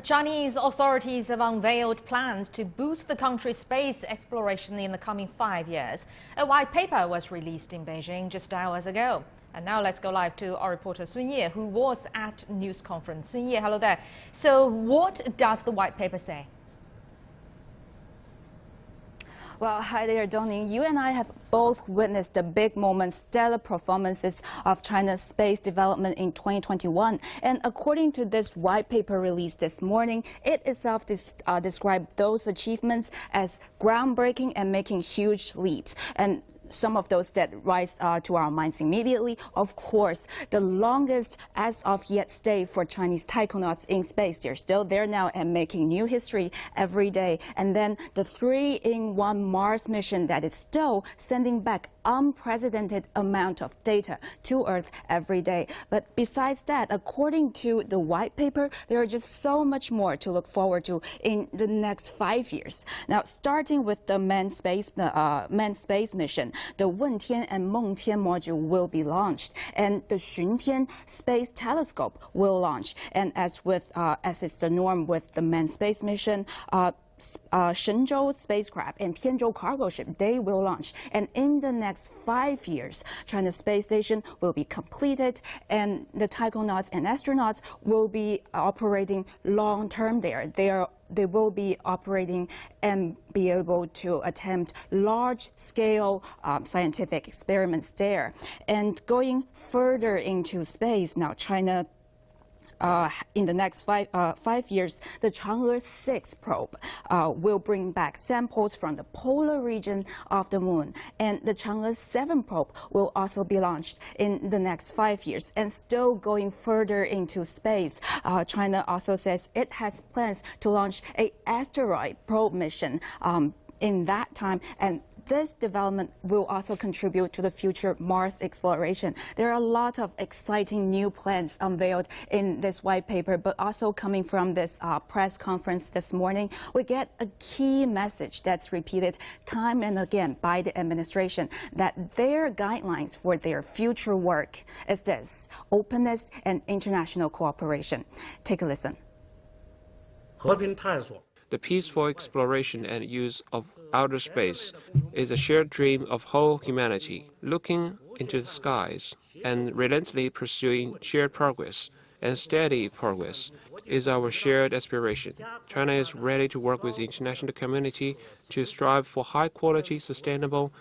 Chinese authorities have unveiled plans to boost the country's space exploration in the coming 5 years. A white paper was released in Beijing just hours ago. And now let's go live to our reporter Sun Ye, who was at news conference. Sun Ye, hello there. So what does the white paper say? Well, hi there, Dongning. You and I have both witnessed the big moments, stellar performances of China's space development in 2021. And according to this white paper released this morning, it itself described those achievements as groundbreaking and making huge leaps. And some of those that rise to our minds immediately. Of course, the longest as of yet stay for Chinese taikonauts in space. They're still there now and making new history every day. And then the 3-in-1 Mars mission that is still sending back unprecedented amount of data to Earth every day. But besides that, according to the white paper, there are just so much more to look forward to in the next 5 years. Now, starting with the manned space mission, the Wentian and Mengtian module will be launched, and the Xuntian space telescope will launch. And as is the norm with the manned space mission, Shenzhou spacecraft and Tianzhou cargo ship, they will launch. And in the next 5 years, China's space station will be completed, and the taikonauts and astronauts will be operating long-term there. They will be operating and be able to attempt large-scale scientific experiments there. And going further into space, now China in the next 5 years, the Chang'e 6 probe will bring back samples from the polar region of the moon. And the Chang'e 7 probe will also be launched in the next 5 years. And still going further into space, China also says it has plans to launch an asteroid probe mission in that time. And this development will also contribute to the future Mars exploration. There are a lot of exciting new plans unveiled in this white paper, but also coming from this press conference this morning, we get a key message that's repeated time and again by the administration, that their guidelines for their future work is this: openness and international cooperation. Take a listen. The peaceful exploration and use of outer space is a shared dream of whole humanity. Looking into the skies and relentlessly pursuing shared progress and steady progress is our shared aspiration. China is ready to work with the international community to strive for high-quality, sustainable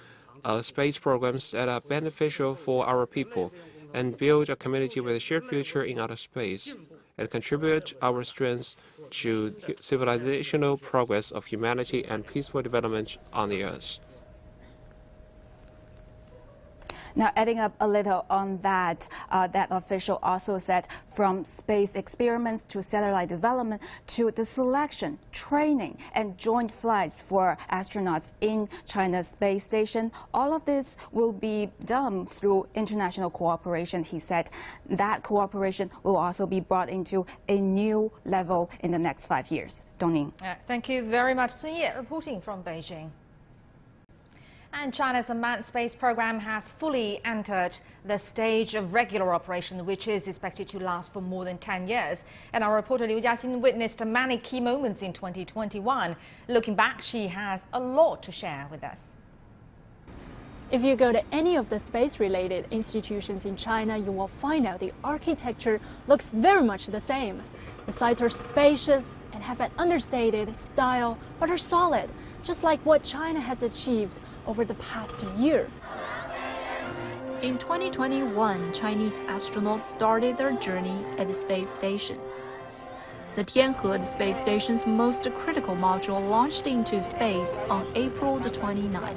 space programs that are beneficial for our people and build a community with a shared future in outer space, and contribute our strengths to civilizational progress of humanity and peaceful development on the earth. Now, adding up a little on that, that official also said from space experiments to satellite development to the selection, training, and joint flights for astronauts in China's space station, all of this will be done through international cooperation. He said that cooperation will also be brought into a new level in the next 5 years. Dongning. Thank you very much, Sun Ye, reporting from Beijing. And China's unmanned space program has fully entered the stage of regular operation, which is expected to last for more than 10 years. And our reporter Liu Jiaxin witnessed many key moments in 2021. Looking back, she has a lot to share with us. If you go to any of the space-related institutions in China, you will find out the architecture looks very much the same. The sites are spacious and have an understated style, but are solid, just like what China has achieved over the past year. In 2021, Chinese astronauts started their journey at the space station. The Tianhe, the space station's most critical module, launched into space on April the 29th.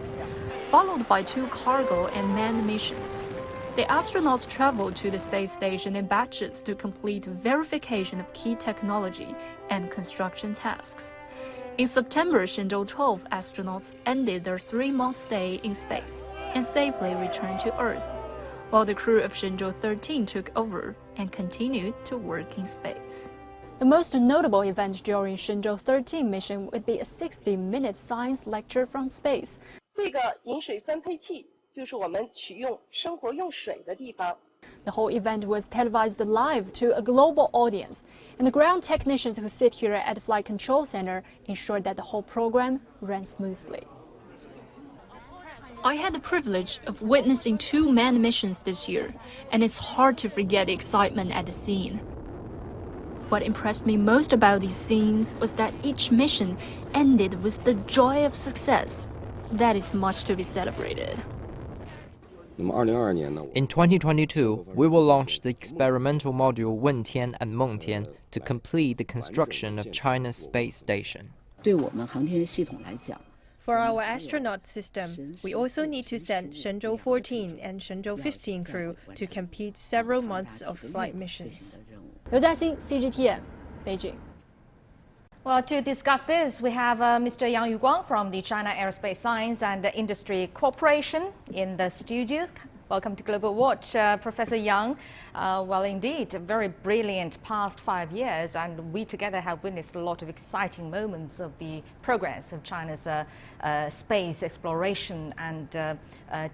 Followed by 2 cargo and manned missions. The astronauts traveled to the space station in batches to complete verification of key technology and construction tasks. In September, Shenzhou 12 astronauts ended their 3-month stay in space and safely returned to Earth, while the crew of Shenzhou 13 took over and continued to work in space. The most notable event during Shenzhou 13 mission would be a 60-minute science lecture from space. 这个饮水分配器就是我们取用生活用水的地方。The whole event was televised live to a global audience, and the ground technicians who sit here at the Flight Control Center ensured that the whole program ran smoothly. I had the privilege of witnessing 2 manned missions this year, and it's hard to forget the excitement at the scene. What impressed me most about these scenes was that each mission ended with the joy of success. That is much to be celebrated. In 2022, we will launch the experimental module Wentian and Mengtian to complete the construction of China's space station. For our astronaut system, we also need to send Shenzhou 14 and Shenzhou 15 crew to complete several months of flight missions. 刘在兴 CGTN Beijing. Well, to discuss this, we have Mr. Yang Yuguang from the China Aerospace Science and Industry Corporation in the studio. Welcome to Global Watch, Professor Yang. Well, indeed, a very brilliant past 5 years, and we together have witnessed a lot of exciting moments of the progress of China's space exploration and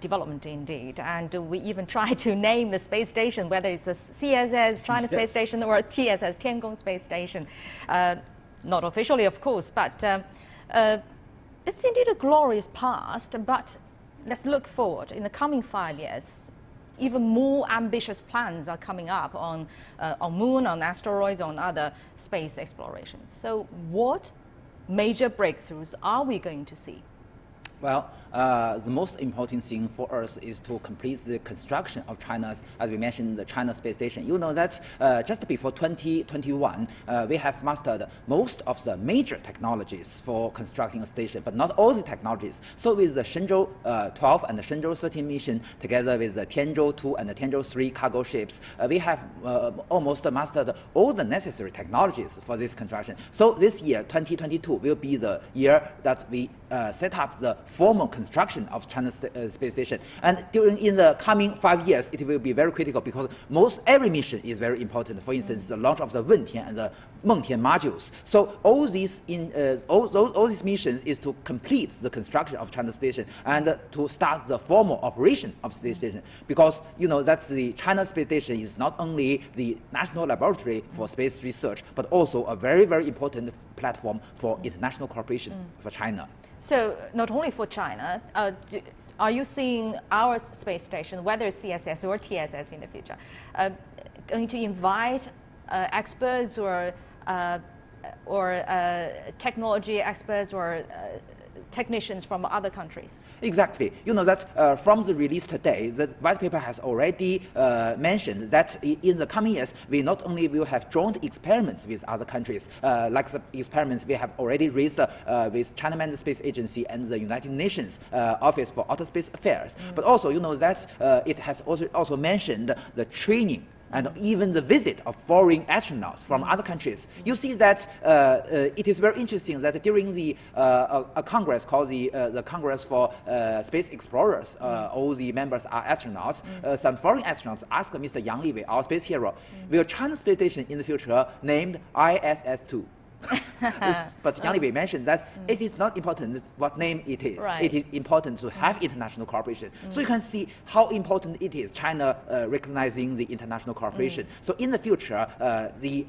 development, indeed. And we even try to name the space station, whether it's the CSS, China Space Station, or TSS, Tiangong Space Station. Not officially, of course, but it's indeed a glorious past, but let's look forward. In the coming 5 years, even more ambitious plans are coming up on Moon, on asteroids, on other space explorations. So what major breakthroughs are we going to see? Well, the most important thing for us is to complete the construction of China's, as we mentioned, the China space station. You know that just before 2021, we have mastered most of the major technologies for constructing a station, but not all the technologies. So with the Shenzhou 12 and the Shenzhou 13 mission, together with the Tianzhou 2 and the Tianzhou 3 cargo ships, we have almost mastered all the necessary technologies for this construction. So this year, 2022, will be the year that we set up the formal construction of China's space station. And in the coming 5 years, it will be very critical because every mission is very important. For instance, the launch of the Wentian and the Mengtian modules. So all these missions is to complete the construction of China's space station and to start the formal operation of the space station. Because you know that the China space station is not only the national laboratory for space research, but also a very, very important platform for international cooperation for China. So not only for China, are you seeing our space station, whether it's CSS or TSS in the future, going to invite experts or technology experts or technicians from other countries? Exactly. You know that from the release today, the white paper has already mentioned that in the coming years, we not only will have joint experiments with other countries, like the experiments we have already raised with China Manned Space Agency and the United Nations Office for Outer Space Affairs, but also you know that it has also mentioned the training and even the visit of foreign astronauts from other countries. You see that it is very interesting that during the a congress called the Congress for Space Explorers, all the members are astronauts. Some foreign astronauts asked Mr. Yang Liwei, our space hero, will China's space station in the future named ISS-2? But Yang Liwei mentioned that it is not important what name it is. Right. It is important to have international cooperation. So you can see how important it is, China recognizing the international cooperation. So in the future, the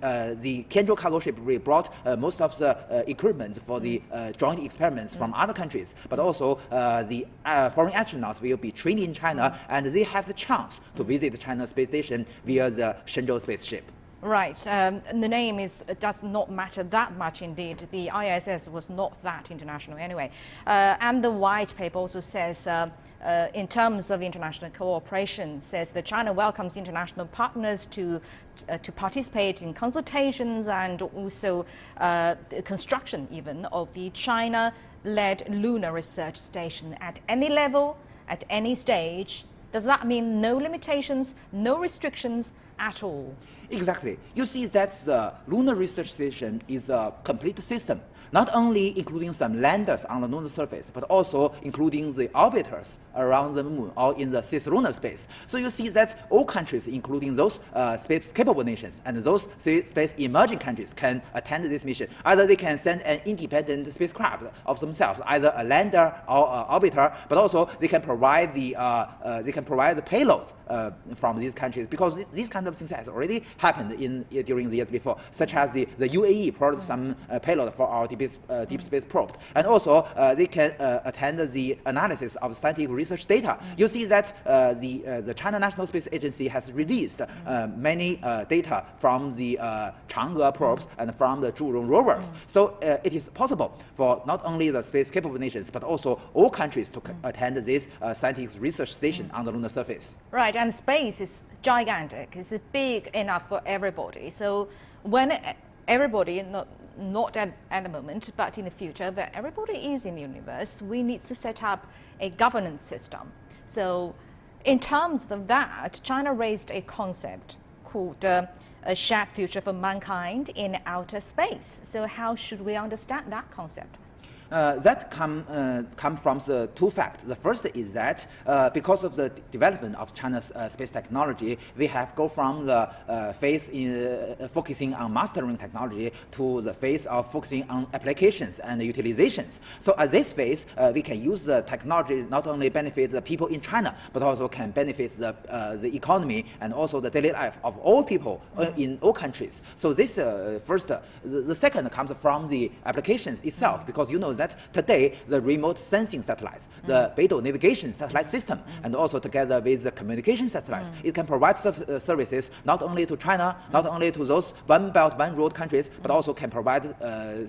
Tianzhou cargo ship will brought most of the equipment for the joint experiments from other countries. But also the foreign astronauts will be trained in China, and they have the chance to visit China's space station via the Shenzhou spaceship. Right. The name does not matter that much indeed. The ISS was not that international anyway. And the white paper also says, in terms of international cooperation, says that China welcomes international partners to participate in consultations and also construction even of the China-led lunar research station at any level, at any stage. Does that mean no limitations, no restrictions at all? Exactly. You see that the Lunar Research Station is a complete system, not only including some landers on the lunar surface, but also including the orbiters around the moon or in the cislunar space. So you see that all countries, including those space-capable nations and those space-emerging countries, can attend this mission. Either they can send an independent spacecraft of themselves, either a lander or an orbiter, but also they can provide the payload from these countries, because these kind of things has already happened during the years before, such as the UAE provided some payload for our deep space probe, and also they can attend the analysis of scientific research data. You see that the China National Space Agency has released many data from the Chang'e probes and from the Zhurong rovers. So it is possible for not only the space-capable nations, but also all countries to attend this scientific research station on the lunar surface. Right, and space is gigantic. It's big enough for everybody. So when everybody, not at the moment, but in the future, but everybody is in the universe, we need to set up a governance system. So in terms of that, China raised a concept called a shared future for mankind in outer space. So how should we understand that concept? That come from the two facts. The first is that because of the development of China's space technology, we have go from the phase in focusing on mastering technology to the phase of focusing on applications and utilizations. So at this phase, we can use the technology not only benefit the people in China, but also can benefit the economy and also the daily life of all people in all countries. So this first. The second comes from the applications itself, because you know that today the remote sensing satellites, the Beidou navigation satellite system, and also together with the communication satellites, it can provide services not only to China, not only to those one belt, one road countries, but also can provide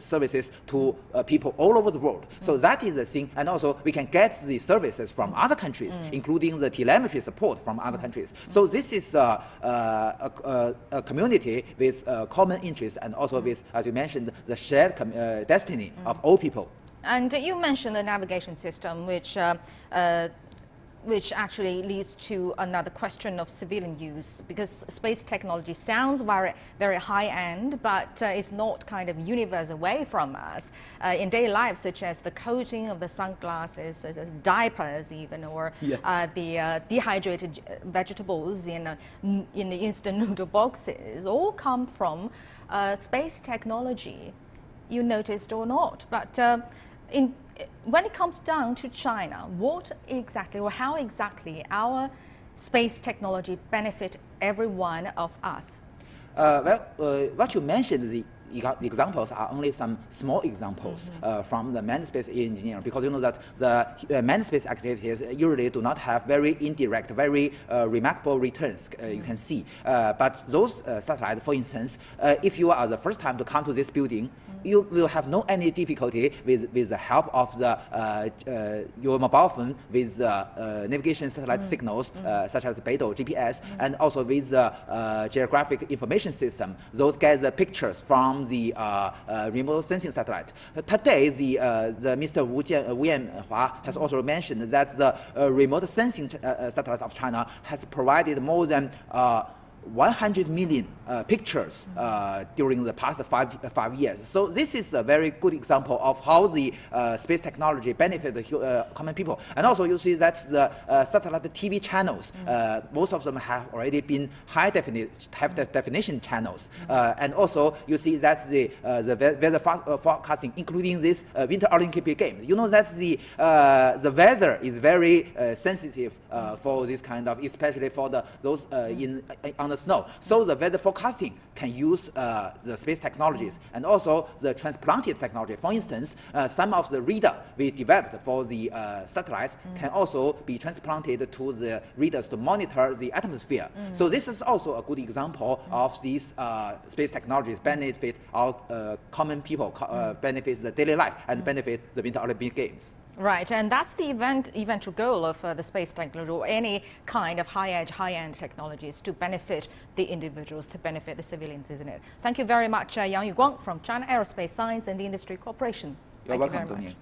services to people all over the world. So that is the thing, and also we can get the services from other countries, including the telemetry support from other countries. So this is a community with common interests, and also with, as you mentioned, the shared destiny of all people. And you mentioned the navigation system, which actually leads to another question of civilian use, because space technology sounds very, very high-end, but it's not kind of universe away from us in daily life, such as the coating of the sunglasses, such as diapers even, or the dehydrated vegetables in the instant noodle boxes, all come from space technology, you noticed or not. But when it comes down to China, what exactly or how exactly our space technology benefit every one of us? What you mentioned, the examples are only some small examples from the manned space engineering, because you know that the manned space activities usually do not have very indirect, very remarkable returns, you can see. But those satellites, for instance, if you are the first time to come to this building, you will have no any difficulty with the help of your mobile phone with navigation satellite signals, such as Beidou GPS, and also with the geographic information system. Those gather pictures from the remote sensing satellite. Today, the Mr. Wu Yanhua has also mentioned that the remote sensing satellite of China has provided more than 100 million pictures during the past five years. So this is a very good example of how the space technology benefit the common people. And also you see that the satellite TV channels, most of them have already been high definition channels. And also you see that the weather forecasting, including this Winter Olympic Games. You know that the weather is very sensitive for this kind of, especially for those on the snow. So the weather forecasting can use the space technologies and also the transplanted technology. For instance, some of the radar we developed for the satellites can also be transplanted to the readers to monitor the atmosphere. So this is also a good example of these space technologies benefit our common people, benefits the daily life, and benefit the Winter Olympic Games. Right, and that's the eventual goal of the space technology or any kind of high-edge, high-end technologies, to benefit the individuals, to benefit the civilians, isn't it? Thank you very much, Yang Yuguang from China Aerospace Science and Industry Corporation. You're welcome, Tony.